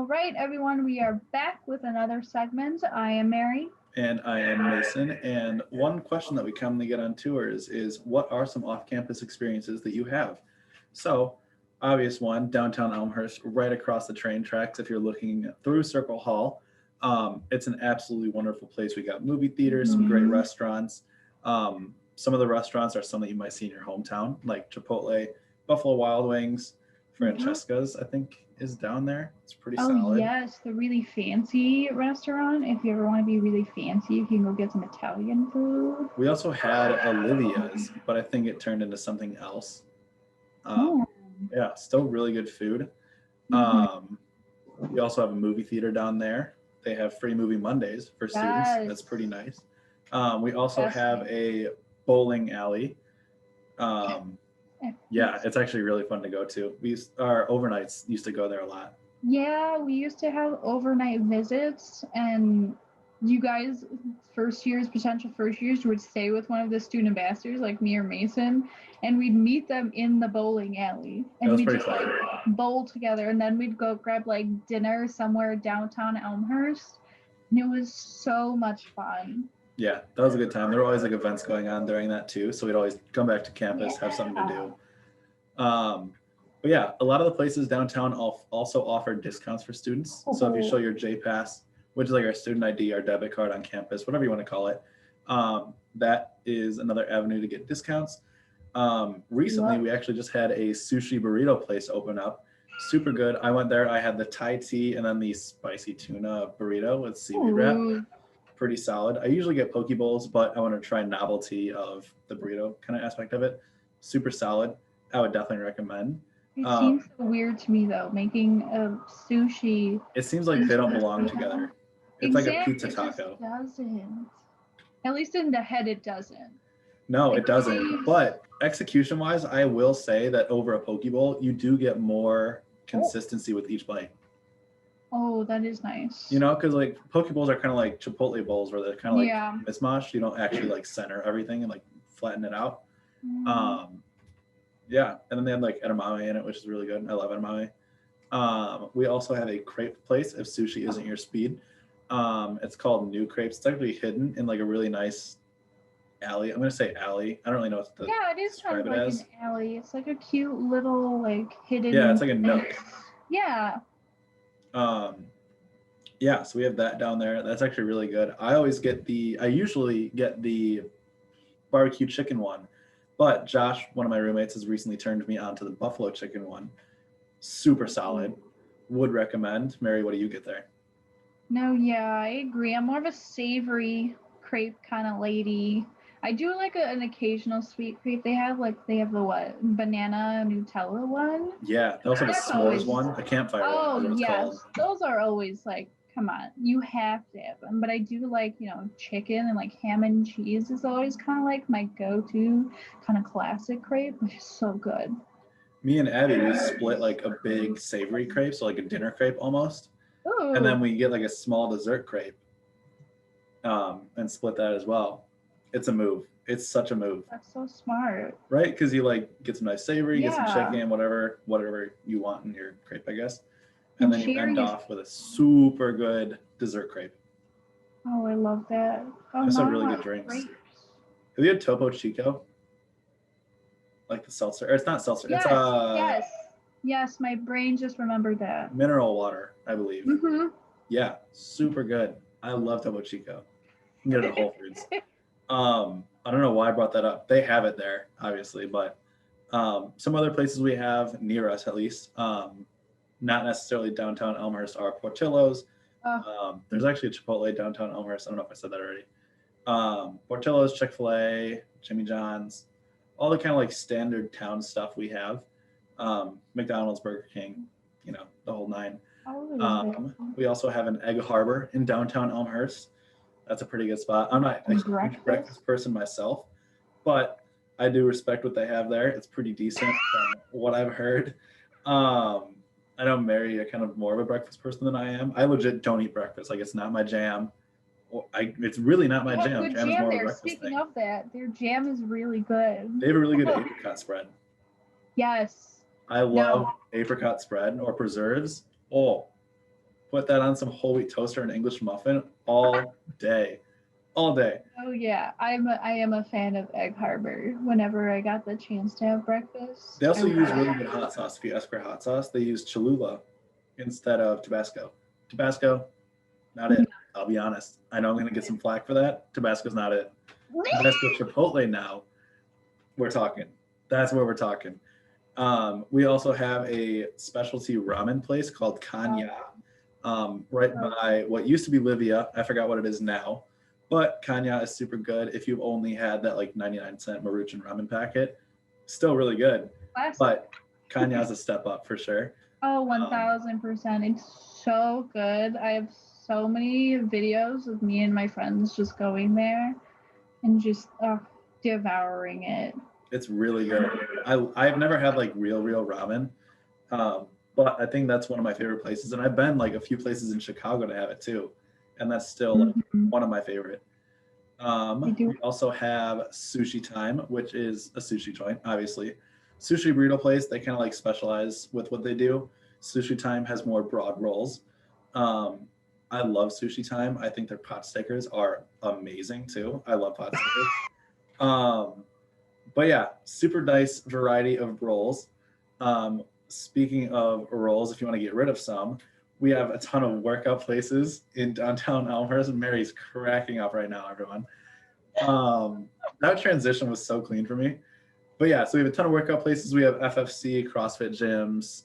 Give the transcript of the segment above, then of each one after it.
All right, everyone, we are back with another segment. I am Mary. And I am Mason. And one question that we commonly get on tours is what are some off campus experiences that you have? So, obvious one, downtown Elmhurst, right across the train tracks if you're looking through Circle Hall. It's an absolutely wonderful place. We got movie theaters, some great restaurants. Some of the restaurants are some that you might see in your hometown, like Chipotle, Buffalo Wild Wings, Francesca's, I think, is down there. It's pretty Oh, solid. yes, the really fancy restaurant. If you ever want to be really fancy, you can go get some Italian food. We also had Olivia's, but I think it turned into something else. Oh. Yeah, still really good food. Mhm. We also have a movie theater down there. They have free movie Mondays for students. That's pretty nice. We also That's have nice. a bowling alley. Yeah, it's actually really fun to go to. Our overnights used to go there a lot. Yeah, we used to have overnight visits, and you guys, potential first years, would stay with one of the student ambassadors, like me or Mason, and we'd meet them in the bowling alley, That and was we'd pretty just fun. like bowl together, and then we'd go grab like dinner somewhere downtown Elmhurst, and it was so much fun. Yeah, that was a good time. There were always like events going on during that too, so we'd always come back to campus, have something to do. But yeah, a lot of the places downtown also offer discounts for students. So if you show your J Pass, which is like our student ID, our debit card on campus, whatever you want to call it, that is another avenue to get discounts. Recently, we actually just had a sushi burrito place open up. Super good. I went there. I had the Thai tea and then the spicy tuna burrito with seaweed wrap. Pretty solid. I usually get poke bowls, but I want to try novelty of the burrito kind of aspect of it. Super solid. I would definitely recommend. It seems so weird to me though, making a sushi. It seems like they don't belong together. It's like a pizza taco. It doesn't. At least in the head, it doesn't. No, it doesn't. But execution wise, I will say that over a poke bowl, you do get more consistency with each bite. Oh, that is nice. You know, because like poke bowls are kind of like Chipotle bowls where they're kind of like mismatched. You don't actually like center everything and like flatten it out. Yeah, and then they had like edamame in it, which is really good. I love edamame. We also have a crepe place if sushi isn't your speed. It's called New Crepes. It's actually hidden in like a really nice alley. I'm gonna say alley. I don't really know what to it is kind of like an alley. It's like a cute little like hidden. Yeah, it's like a nook. Yeah. Yeah, so we have that down there. That's actually really good. I usually get the barbecue chicken one, but Josh, one of my roommates, has recently turned me on to the buffalo chicken one. Super solid. Would recommend. Mary, what do you get there? No, yeah, I agree. I'm more of a savory crepe kind of lady. I do like an occasional sweet crepe. They have the what? Banana Nutella one? Yeah, they also have a s'mores one, a campfire one. Oh, yes. Those are always like, come on, you have to have them. But I do like, chicken and like ham and cheese is always kind of like my go-to kind of classic crepe, which is so good. Me and Abby, we split like a big savory crepe, so like a dinner crepe almost. Ooh. And then we get like a small dessert crepe and split that as well. It's a move. It's such a move. That's so smart. Right? Because you like get some nice savory, get some chicken, whatever you want in your crepe, I guess. And then you end off with a super good dessert crepe. Oh, I love that. There's some really good drinks. Grapes. Have you had Topo Chico? Like the seltzer? Or it's not seltzer. Yes, yes. My brain just remembered that. Mineral water, I believe. Mm-hmm. Yeah, super good. I love Topo Chico. You can get it at Whole Foods. I don't know why I brought that up. They have it there, obviously, but some other places we have near us, at least, not necessarily downtown Elmhurst, are Portillo's. There's actually a Chipotle downtown Elmhurst. I don't know if I said that already. Portillo's, Chick-fil-A, Jimmy John's, all the kind of like standard town stuff we have. McDonald's, Burger King, the whole nine. We also have an Egg Harbor in downtown Elmhurst. That's a pretty good spot. I'm not a huge breakfast person myself, but I do respect what they have there. It's pretty decent from what I've heard. I know Mary, you're kind of more of a breakfast person than I am. I legit don't eat breakfast. Like, it's not my jam. It's really not my jam. Jam is more of a breakfast thing. Speaking of that, their jam is really good. They have a really good apricot spread. Yes. I love apricot spread or preserves. Oh, put that on some whole wheat toaster and English muffin all day, all day. Oh yeah, I am a fan of Egg Harbor. Whenever I got the chance to have breakfast, They I also would use go really there. good hot sauce. If you ask for hot sauce, they use Cholula instead of Tabasco. Tabasco, not it. I'll be honest. I know I'm going to get some flack for that. Tabasco's not it. Tabasco Chipotle now, we're talking. That's where we're talking. We also have a specialty ramen place called Kanya, right by what used to be Livia. I forgot what it is now, but Kanya is super good. If you've only had that like 99-cent Maruchan ramen packet, still really good. Classic. But Kanya is a step up for sure. Oh, 1000%. It's so good. I have so many videos of me and my friends just going there and just devouring it. It's really good. I've never had like real ramen, but I think that's one of my favorite places. And I've been like a few places in Chicago to have it too, and that's still like one of my favorite. We also have Sushi Time, which is a sushi joint, obviously. Sushi burrito place, they kind of like specialize with what they do. Sushi Time has more broad rolls. I love Sushi Time. I think their pot stickers are amazing too. I love pot stickers. But yeah, super nice variety of rolls. Speaking of rolls, if you want to get rid of some, we have a ton of workout places in downtown Elmhurst. Mary's cracking up right now, everyone. That transition was so clean for me. But yeah, so we have a ton of workout places. We have FFC, CrossFit gyms,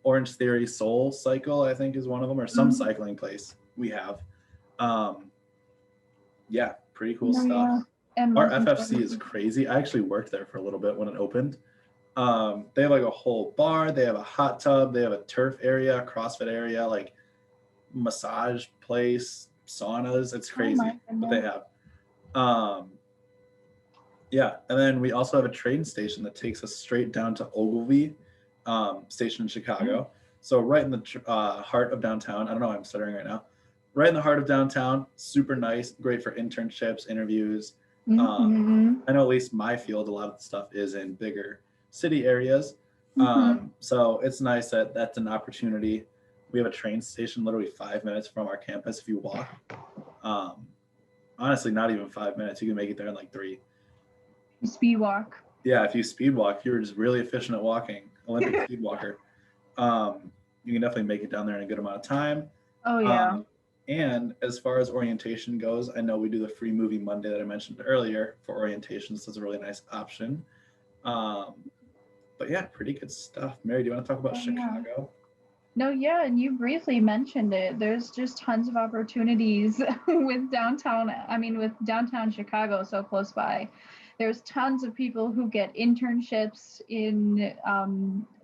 Orange Theory, Soul Cycle, I think is one of them, or some cycling place we have. Yeah, pretty cool stuff. Yeah. And Our FFC is crazy. I actually worked there for a little bit when it opened. They have like a whole bar. They have a hot tub. They have a turf area, CrossFit area, like massage place, saunas. It's crazy what they have. Yeah, and then we also have a train station that takes us straight down to Ogilvy station in Chicago. So right in the heart of downtown. I don't know why I'm stuttering right now. Right in the heart of downtown. Super nice. Great for internships, interviews. I know at least my field, a lot of the stuff is in bigger city areas. So it's nice that that's an opportunity. We have a train station literally 5 minutes from our campus if you walk. Honestly, not even 5 minutes. You can make it there in like 3. Speed walk. Yeah, if you speed walk, you're just really efficient at walking. Olympic speed walker. You can definitely make it down there in a good amount of time. Oh yeah. And as far as orientation goes, I know we do the free movie Monday that I mentioned earlier for orientation. So it's a really nice option. But yeah, pretty good stuff. Mary, do you want to talk about Chicago? Yeah. No, yeah, and you briefly mentioned it. There's just tons of opportunities with downtown Chicago so close by. There's tons of people who get internships in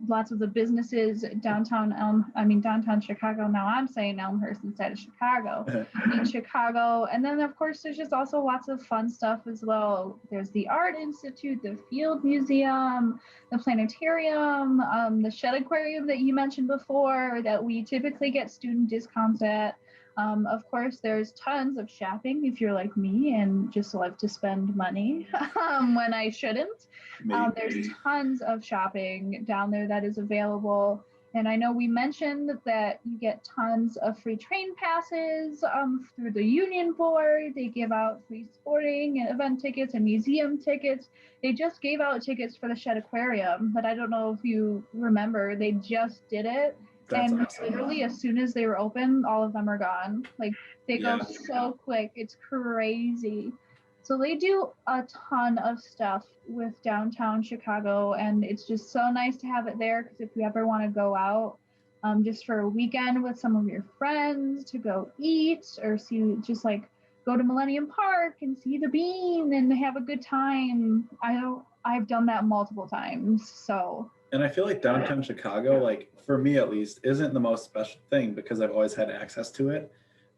lots of the businesses downtown Chicago. Now I'm saying Elmhurst instead of Chicago. In Chicago. And then of course there's just also lots of fun stuff as well. There's the Art Institute, the Field Museum, the planetarium, the Shed Aquarium that you mentioned before that we typically get student discounts at. Of course, there's tons of shopping if you're like me and just love to spend money when I shouldn't. There's tons of shopping down there that is available. And I know we mentioned that you get tons of free train passes through the Union Board. They give out free sporting and event tickets and museum tickets. They just gave out tickets for the Shed Aquarium, but I don't know if you remember, they just did it. That's awesome. Literally, as soon as they were open, all of them are gone. Like, they go so quick. It's crazy. So they do a ton of stuff with downtown Chicago, and it's just so nice to have it there because if you ever want to go out just for a weekend with some of your friends to go eat or just like go to Millennium Park and see the Bean and have a good time. I've done that multiple times. So. And I feel like downtown Chicago, like for me at least, isn't the most special thing because I've always had access to it.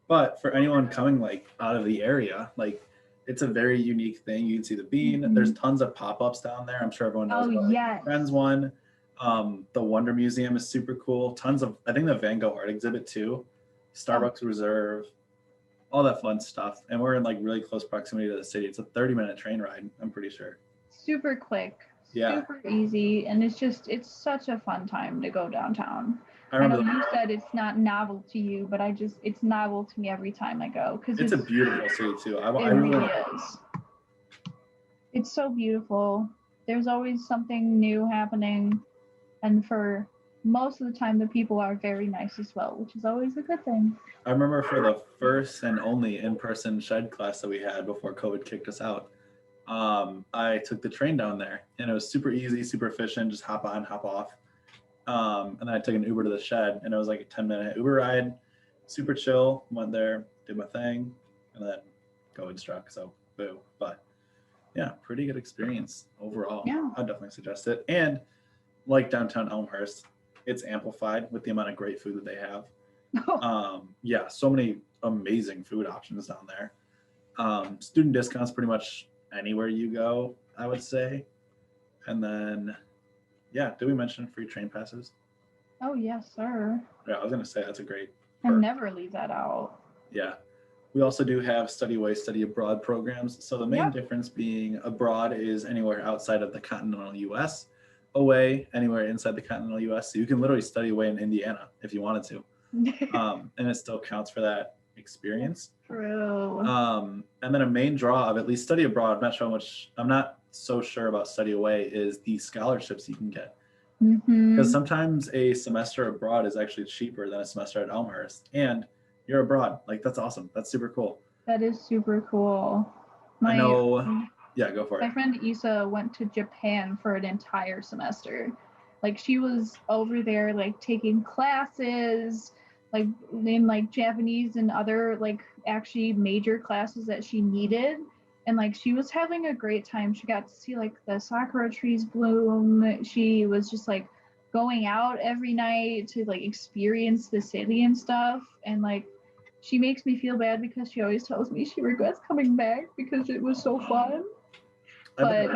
But for anyone coming like out of the area, like it's a very unique thing. You can see the Bean. There's tons of pop-ups down there. I'm sure everyone knows about like, Friends one. The Wonder Museum is super cool. I think the Van Gogh art exhibit too. Starbucks Reserve, all that fun stuff. And we're in like really close proximity to the city. It's a 30-minute train ride, I'm pretty sure. Super quick. Yeah. Super easy. And it's such a fun time to go downtown. I I know remember you said it's not novel to you, but it's novel to me every time I go because it's a beautiful city too. I it really really want is. It's so beautiful. There's always something new happening, and for most of the time, the people are very nice as well, which is always a good thing. I remember for the first and only in-person shed class that we had before COVID kicked us out. I took the train down there, and it was super easy, super efficient. Just hop on, hop off. And then I took an Uber to the shed, and it was like a 10-minute Uber ride, super chill. Went there, did my thing, and then COVID struck. So boo. But yeah, pretty good experience overall. Yeah. I'd definitely suggest it. And like downtown Elmhurst, it's amplified with the amount of great food that they have. Yeah, so many amazing food options down there. Student discounts pretty much anywhere you go, I would say. And then, yeah, did we mention free train passes? Oh, yes, sir. Yeah, I was gonna say that's a great I perk. never leave that out. Yeah. We also do have study away, study abroad programs. So the main Yep. difference being abroad is anywhere outside of the continental US, away anywhere inside the continental US. So you can literally study away in Indiana if you wanted to. And it still counts for that experience. True. And then a main draw of at least study abroad, I'm not so sure about study away, is the scholarships you can get. Because sometimes a semester abroad is actually cheaper than a semester at Elmhurst. And you're abroad. Like, that's awesome. That's super cool. That is super cool. I know. Yeah, go for it. My friend Isa went to Japan for an entire semester. Like, she was over there, like, taking classes, like, in, like, Japanese and other, like, actually major classes that she needed. And, like, she was having a great time. She got to see, like, the sakura trees bloom. She was just, like, going out every night to, like, experience the city and stuff. And, like, she makes me feel bad because she always tells me she regrets coming back because it was so fun. But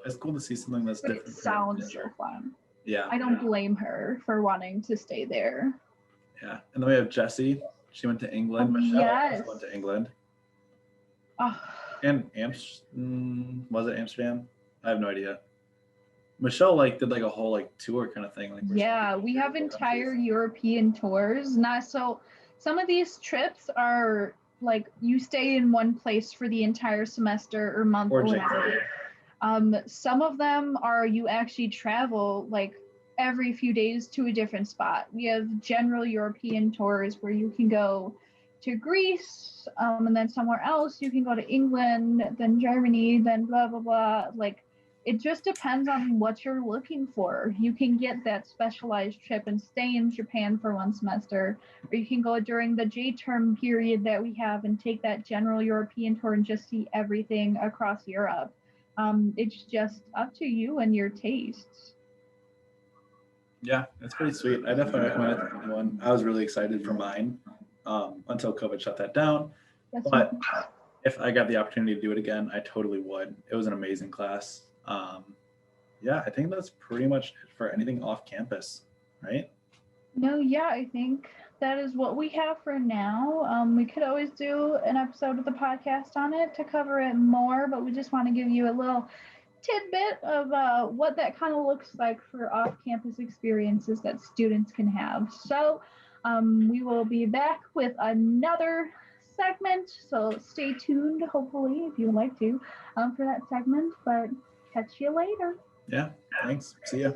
it's cool to see something that's different. It sounds so fun. Yeah. I don't blame her for wanting to stay there. Yeah. And then we have Jessie. She went to England. Michelle also went to England. And was it Amsterdam? I have no idea. Michelle did a whole tour kind of thing. Yeah, we have entire European tours. Some of these trips are you stay in one place for the entire semester or month or whatever. Some of them are you actually travel every few days to a different spot. We have general European tours where you can go to Greece, and then somewhere else. You can go to England, then Germany, then blah blah blah. It just depends on what you're looking for. You can get that specialized trip and stay in Japan for one semester, or you can go during the J-term period that we have and take that general European tour and just see everything across Europe. It's just up to you and your tastes. Yeah, it's pretty sweet. I definitely recommend it to anyone. I was really excited for mine until COVID shut that down. But if I got the opportunity to do it again, I totally would. It was an amazing class. Yeah, I think that's pretty much it for anything off campus, right? No, yeah, I think that is what we have for now. We could always do an episode of the podcast on it to cover it more, but we just want to give you a little tidbit of what that kind of looks like for off-campus experiences that students can have. So we will be back with another segment, so stay tuned, hopefully, if you would like to, for that segment, but catch you later. Yeah, thanks. See ya.